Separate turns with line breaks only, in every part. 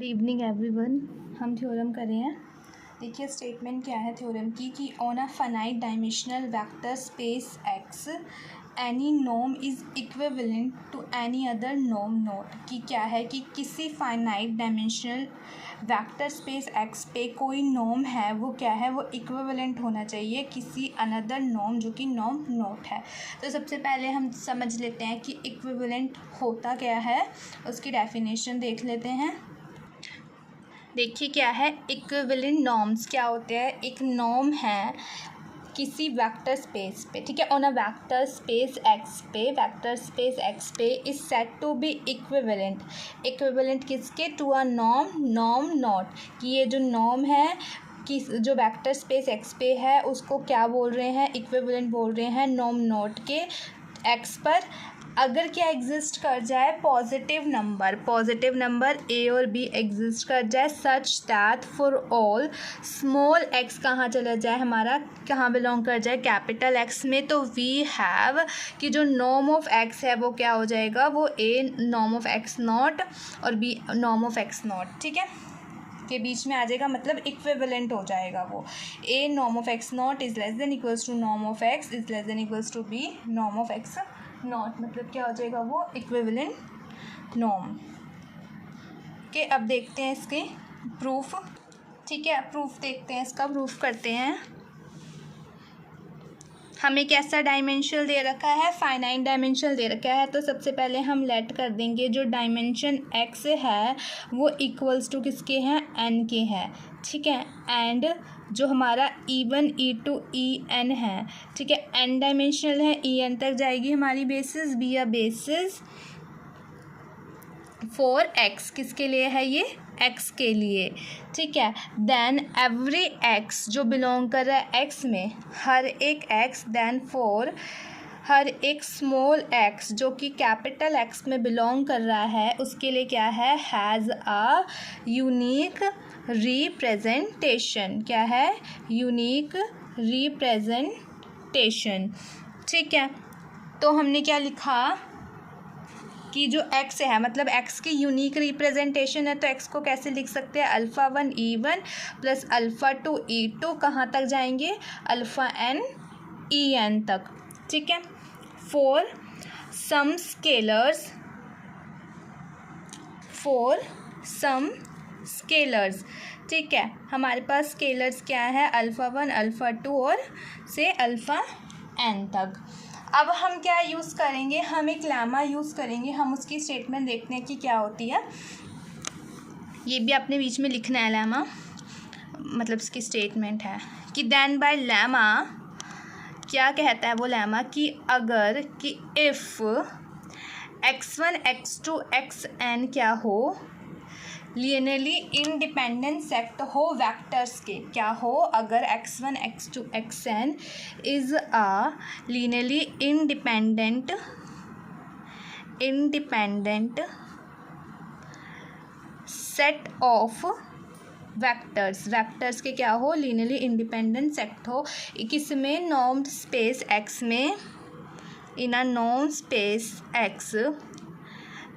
Good evening everyone. हम theorem कर रहे हैं। देखिए स्टेटमेंट क्या है थ्योरम की कि on a finite dimensional vector space X any norm is equivalent to any other norm note. कि क्या है कि किसी finite dimensional vector space x पे कोई नॉर्म है वो क्या है, वो इक्विवेलेंट होना चाहिए किसी अनदर नॉर्म जो कि नॉर्म नोट है। तो सबसे पहले हम समझ लेते हैं कि इक्विवेलेंट होता क्या है, उसकी डेफिनेशन देख लेते हैं। देखिए क्या है इक्विवेलेंट नॉर्म्स क्या होते हैं। एक नॉर्म है किसी वेक्टर स्पेस पे, ठीक है, on a vector space x पे is set to be equivalent किसके, टू अ नॉर्म नॉट। कि ये जो नॉर्म है कि जो वेक्टर स्पेस एक्स पे है उसको क्या बोल रहे हैं, इक्विवेलेंट बोल रहे हैं नॉर्म नॉट के एक्स पर। अगर क्या एग्जिस्ट कर जाए, पॉजिटिव नंबर ए और बी एग्जिस्ट कर जाए such that for all small x कहाँ चला जाए, हमारा कहाँ बिलोंग कर जाए, कैपिटल एक्स में। तो वी हैव कि जो नॉर्म ऑफ एक्स है वो क्या हो जाएगा, वो a norm of x naught और b norm of x naught, ठीक है, के बीच में आ जाएगा, मतलब इक्विवेलेंट हो जाएगा वो। A norm of x naught is less than equals to norm of x is less than equals to b norm of x naught, मतलब क्या हो जाएगा वो इक्विवेलेंट नॉर्म के। अब देखते हैं इसके प्रूफ, ठीक है, प्रूफ देखते हैं, इसका प्रूफ करते हैं। हमें कैसा डायमेंशन दे रखा है, फाइनाइट डायमेंशन दे रखा है। तो सबसे पहले हम लेट कर देंगे जो डायमेंशन एक्स है वो इक्वल्स टू किसके हैं, एन के हैं, ठीक है। एंड जो हमारा E1 E2 EN है, ठीक है, एन डायमेंशनल है, EN तक जाएगी हमारी basis, be a basis for x, किसके लिए है ये, एक्स के लिए, ठीक है। देन एवरी एक्स जो बिलोंग कर रहा है एक्स में, हर एक एक्स, देन फॉर हर एक स्मॉल एक्स जो कि कैपिटल एक्स में बिलोंग कर रहा है उसके लिए क्या है, हैज़ अ यूनिक रिप्रेजेंटेशन। क्या है, यूनिक रिप्रेजेंटेशन, ठीक है। तो हमने क्या लिखा कि जो x है मतलब x की यूनिक रिप्रेजेंटेशन है, तो x को कैसे लिख सकते हैं, alpha 1 E1 plus alpha 2 E2 कहाँ तक जाएंगे, अल्फ़ा n EN तक, ठीक है। फॉर सम स्केलर्स, ठीक है, हमारे पास स्केलर्स क्या है, अल्फ़ा 1 अल्फ़ा 2 और से अल्फ़ा n तक। अब हम क्या यूज़ करेंगे, हम एक लैमा यूज़ करेंगे, हम उसकी स्टेटमेंट देखते हैं कि क्या होती है। ये भी आपने बीच में लिखना है, लैमा मतलब इसकी स्टेटमेंट है कि देन बाय लैमा क्या कहता है वो लैमा, कि अगर कि इफ़ x1 x2 xn क्या हो, लीनियरली इंडिपेंडेंट सेट हो वेक्टर्स के, क्या हो, अगर x1 x2 xn is a linearly independent set of vectors के क्या हो, लीनियरली इंडिपेंडेंट सेट हो, किसमें, नॉर्म्ड स्पेस x में, in a norm space x,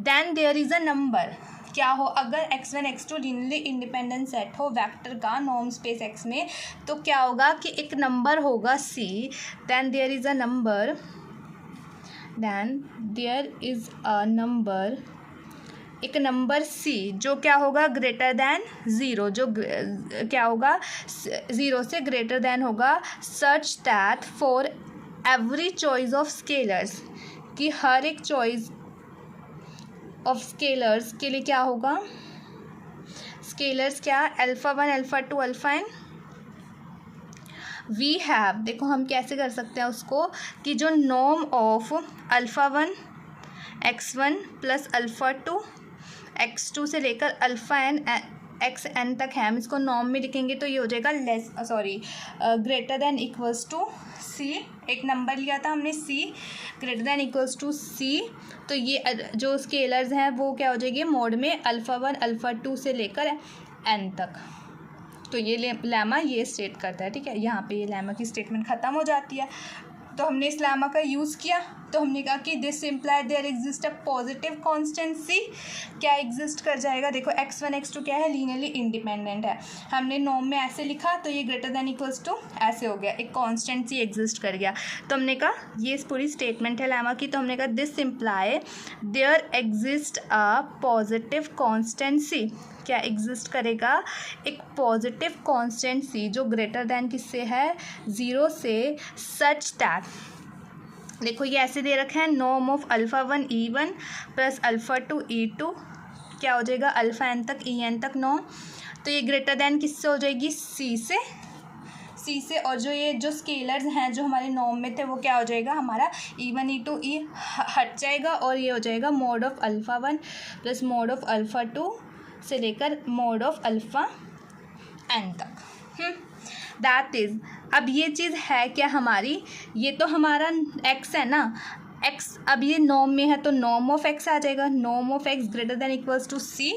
then there is a number. क्या हो, अगर x1 x2 linearly independent set हो वेक्टर का नॉर्म स्पेस x में, तो क्या होगा कि एक नंबर होगा c, then there is a number, एक नंबर c जो क्या होगा, ग्रेटर दैन ज़ीरो, जो क्या होगा, ज़ीरो से ग्रेटर दैन होगा, such that for every choice of scalars, कि हर एक चॉइस ऑफ स्केलर्स के लिए क्या होगा, स्केलर्स क्या, alpha 1 alpha 2 alpha n। We have, देखो हम कैसे कर सकते हैं उसको, कि जो norm of alpha 1 x1 plus alpha 2 x2 से लेकर अल्फ़ा n xn तक है, हम इसको नॉर्म में लिखेंगे तो ये हो जाएगा greater than equals to c। एक नंबर लिया था हमने c, greater than equals to c, तो ये जो स्केलर्स हैं वो क्या हो जाएगी मोड में, अल्फ़ा 1 अल्फ़ा 2 से लेकर n तक। तो ये लैमा ये स्टेट करता है, ठीक है, यहाँ पे ये लैमा की स्टेटमेंट ख़त्म हो जाती है। तो हमने इस लैमा का यूज़ किया तो हमने कहा कि this imply there exist a positive constancy, क्या एग्जिस्ट कर जाएगा, देखो x1 x2 क्या है, लीनियरली इंडिपेंडेंट है। हमने नॉर्म में ऐसे लिखा तो ये ग्रेटर देन इक्वल्स टू ऐसे हो गया, एक कॉन्स्टेंसी एग्जिस्ट कर गया। तो हमने कहा ये पूरी स्टेटमेंट है लेमा की, तो हमने कहा this imply there exist a positive constancy, क्या एग्जिस्ट करेगा, एक पॉजिटिव कॉन्स्टेंसी जो ग्रेटर दैन किससे है, 0 से, सच दैट, देखो ये ऐसे दे रखा है, norm of α1 E1 plus α2 E2 क्या हो जाएगा, अल्फ़ा एन तक En तक नॉर्म, तो ये ग्रेटर दैन किससे हो जाएगी, C से, और जो ये जो स्केलर्स हैं जो हमारे नॉर्म में थे वो क्या हो जाएगा, हमारा E1 E2 E हट जाएगा और ये हो जाएगा mod of α1 plus mod of α2 से लेकर मॉड ऑफ अल्फ़ा एन तक। दैट इज़, अब ये चीज़ है क्या हमारी, ये तो हमारा x है ना, x अब ये नॉर्म में है तो नॉर्म ऑफ x आ जाएगा, norm of x greater than equals to c।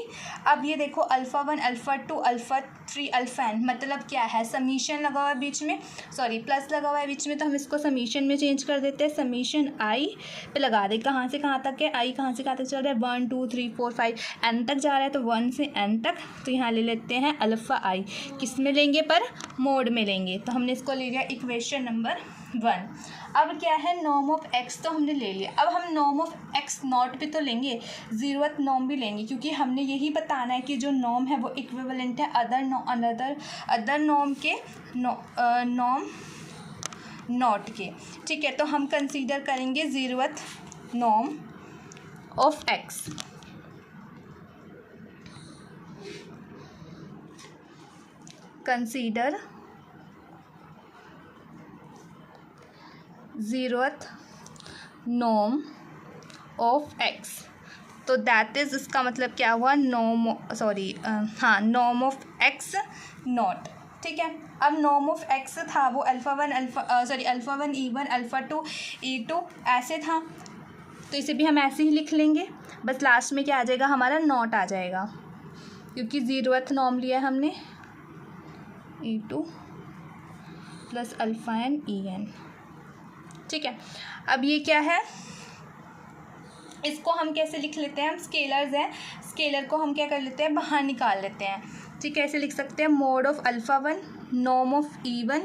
अब ये देखो α1 α2 α3 αn मतलब क्या है, समीशन लगा हुआ है बीच में, सॉरी प्लस लगा हुआ है बीच में, तो हम इसको समीशन में चेंज कर देते हैं, समीशन i पे लगा दे, कहाँ से कहाँ तक है, i कहाँ से कहाँ तक चल रहा है, 1 2 3 4 5 n तक जा रहा है, तो 1 से n तक, तो यहाँ ले लेते हैं अल्फ़ा i, किस में लेंगे पर, मोड में लेंगे, तो हमने इसको ले लिया इक्वेशन नंबर 1। अब क्या है, नॉर्म ऑफ x तो हमने ले लिया, अब हम नॉर्म ऑफ x नॉट भी तो लेंगे, ज़ीरोथ नॉर्म भी लेंगे, क्योंकि हमने यही बताना है कि जो नॉर्म है वो इक्विवेलेंट है अदर नॉर्म के नॉर्म नॉट के, ठीक है। तो हम कंसीडर करेंगे zeroth norm of x, consider zeroth norm of x, तो दैट इज़, इसका मतलब क्या हुआ, norm norm of x not, ठीक है। अब नॉर्म ऑफ x था वो α1 E1 α2 E2 ऐसे था, तो इसे भी हम ऐसे ही लिख लेंगे, बस लास्ट में क्या आ जाएगा, हमारा नॉट आ जाएगा, क्योंकि ज़ीरोथ नॉर्म लिया है हमने, E2 plus alpha N En, ठीक है। अब ये क्या है, इसको हम कैसे लिख लेते हैं, हम स्केलर्स हैं, स्केलर को हम क्या कर लेते हैं, बाहर निकाल लेते हैं, ठीक है। ऐसे लिख सकते हैं, mod of α1 norm of E1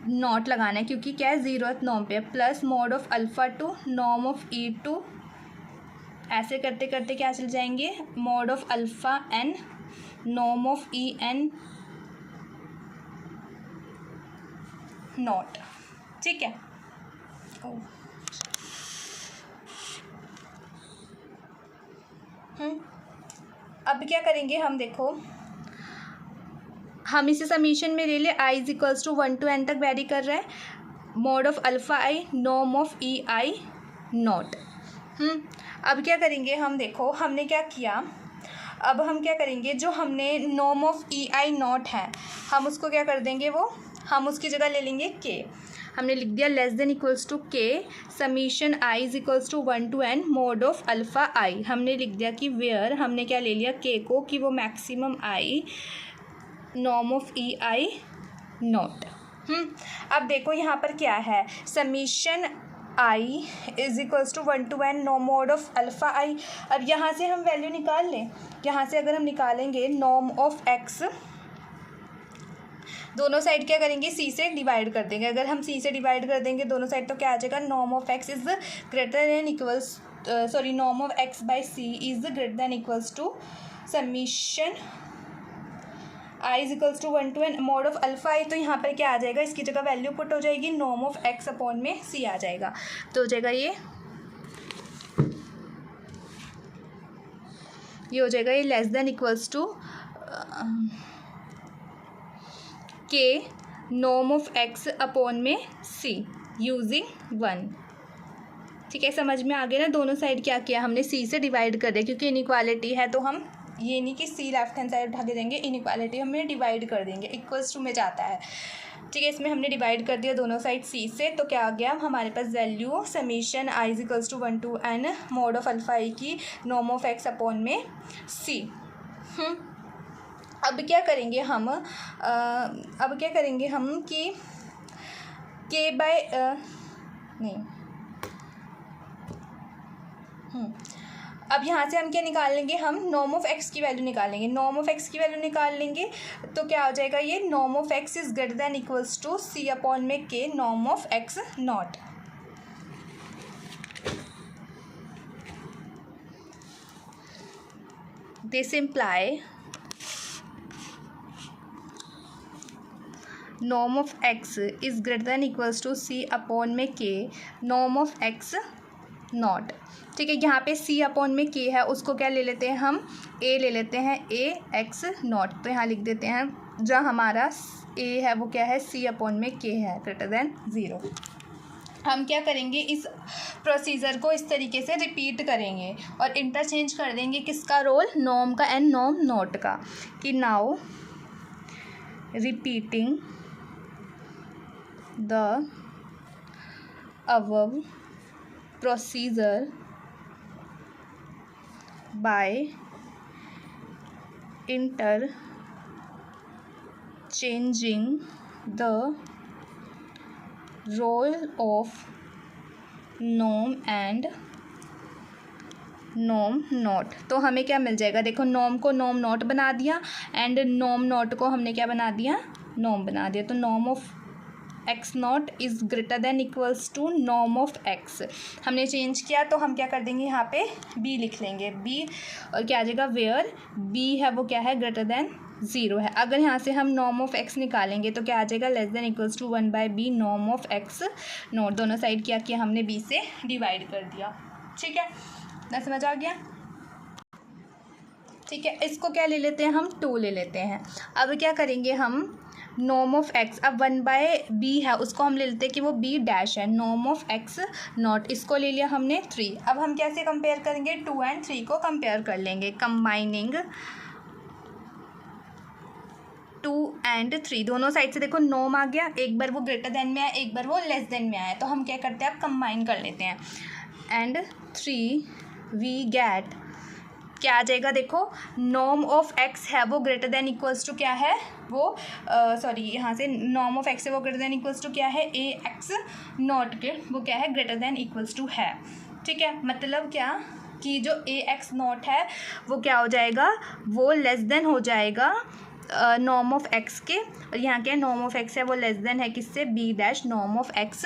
naught लगाना है क्योंकि क्या है, ज़ीरोथ नॉर्म पे, plus mod of α2 norm of E2, ऐसे करते करते क्या चल जाएंगे, mod of alpha n norm of En naught, ठीक है। अब क्या करेंगे हम, देखो हम इसे समीशन में ले ले, i is equals to 1 to n तक वेरी कर रहा है, mod of alpha I norm of EI naught. अब क्या करेंगे हम, देखो हमने क्या किया, अब हम क्या करेंगे, जो हमने नॉर्म ऑफ EI नॉट है हम उसको क्या कर देंगे, वो हम उसकी जगह ले लेंगे k, हमने लिख दिया less than equals to k summation i is equals to 1 to n mod of alpha i, हमने लिख दिया कि वेयर, हमने क्या ले लिया k को कि वो maximum i norm of EI naught. अब देखो यहाँ पर क्या है, summation i is equals to 1 to n no mod of alpha i। अब यहाँ से हम वैल्यू निकाल लें, यहाँ से अगर हम निकालेंगे नॉर्म ऑफ x, दोनों साइड क्या करेंगे, c से डिवाइड कर देंगे, अगर हम c से डिवाइड कर देंगे दोनों साइड तो क्या आ जाएगा, norm of x is greater than equals norm of x by c is greater than equals to summation i is equals to 1 to n mod of alpha i, तो यहाँ पर क्या आ जाएगा, इसकी जगह वैल्यू पुट हो जाएगी, नॉर्म ऑफ x अपॉन में c आ जाएगा, तो हो जाएगा ये हो जाएगा, ये less than equals to k norm of x upon में c यूजिंग 1, ठीक है। समझ में आ गया ना, दोनों साइड क्या किया हमने, c से डिवाइड कर दिया, क्योंकि इनइक्वालिटी है तो हम ये नहीं कि c लेफ्ट हैंड साइड उठा के देंगे, इनइक्वालिटी हमें डिवाइड कर देंगे, इक्वल्स टू में जाता है, ठीक है। इसमें हमने डिवाइड कर दिया दोनों साइड c से, तो क्या आ गया हमारे पास value, summation i is equals to 1 to n mod of alpha i की नॉर्म ऑफ x अपॉन में c। अब क्या करेंगे हम कि k बाय अब यहाँ से हम क्या निकाल लेंगे, हम नॉर्म ऑफ एक्स की वैल्यू निकालेंगे। नॉर्म ऑफ एक्स की वैल्यू निकाल लेंगे तो क्या हो जाएगा, ये norm of x is greater than equals to C upon में K norm of x naught. This imply norm of x is greater than equals to C upon में K norm of x naught. ठीक है, यहाँ पे सी upon में के है, उसको क्या ले लेते हैं हम, ए ले लेते हैं, ए एक्स नॉट। तो यहाँ लिख देते हैं जो हमारा ए है वो क्या है, सी अपॉन में के है ग्रेटर देन 0। हम क्या करेंगे, इस प्रोसीजर को इस तरीके से रिपीट करेंगे और इंटरचेंज कर देंगे किसका रोल, नॉर्म का एंड नॉर्म नॉट का, कि now repeating the above procedure by interchanging the role of norm and norm not. तो हमें क्या मिल जाएगा, देखो नॉर्म को नॉर्म नॉट बना दिया एंड नॉर्म नॉट को हमने क्या बना दिया, नॉर्म बना दिया। तो norm of x naught is greater than equals to norm of X हमने चेंज किया, तो हम क्या कर देंगे, यहाँ पे बी लिख लेंगे। बी और क्या आ जाएगा, वेयर बी है वो क्या है, ग्रेटर देन 0 है। अगर यहाँ से हम नॉर्म ऑफ एक्स निकालेंगे तो क्या आ जाएगा, less than equals to 1/b norm of x naught. दोनों साइड क्या किया हमने, b से डिवाइड कर दिया। ठीक है, ना समझ आ गया। ठीक है, इसको क्या ले लेते हैं हम, 2 ले लेते हैं। अब क्या करेंगे हम, नॉर्म ऑफ एक्स, अब 1/b है उसको हम ले लेते हैं कि वो b डैश है, नॉर्म ऑफ एक्स नॉट इसको ले लिया हमने 3। अब हम कैसे कंपेयर करेंगे, 2 एंड 3 को कंपेयर कर लेंगे, कंबाइनिंग 2 एंड 3 दोनों साइड से देखो नॉर्म आ गया, एक बार वो ग्रेटर देन में आया, एक बार वो लेस देन में आया, तो हम क्या करते हैं, अब कंबाइन कर लेते हैं एंड 3 वी गेट क्या आ जाएगा, देखो नॉर्म ऑफ एक्स है वो ग्रेटर देन इक्वल्स टू क्या है, वो सॉरी यहाँ से नॉर्म ऑफ एक्स है वो ग्रेटर देन इक्वल्स टू क्या है, ए एक्स नॉट के वो क्या है, ग्रेटर देन इक्वल्स टू है। ठीक है, मतलब क्या कि जो ए एक्स नॉट है वो क्या हो जाएगा, वो लेस देन हो जाएगा नॉर्म ऑफ एक्स के, और यहाँ क्या नॉर्म ऑफ एक्स है वो लेस देन है किससे, B dash norm of x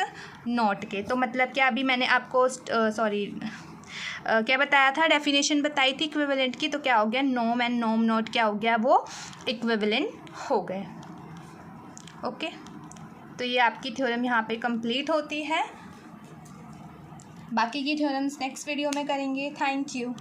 naught के। तो मतलब क्या, अभी मैंने आपको क्या बताया था, डेफिनेशन बताई थी इक्विवेलेंट की, तो क्या हो गया, नॉर्म एंड नॉर्म नॉट क्या हो गया, वो इक्विवेलेंट हो गए। ओके, तो ये आपकी थ्योरम यहाँ पे कंप्लीट होती है। बाकी की थ्योरम्स नेक्स्ट वीडियो में करेंगे। Thank you.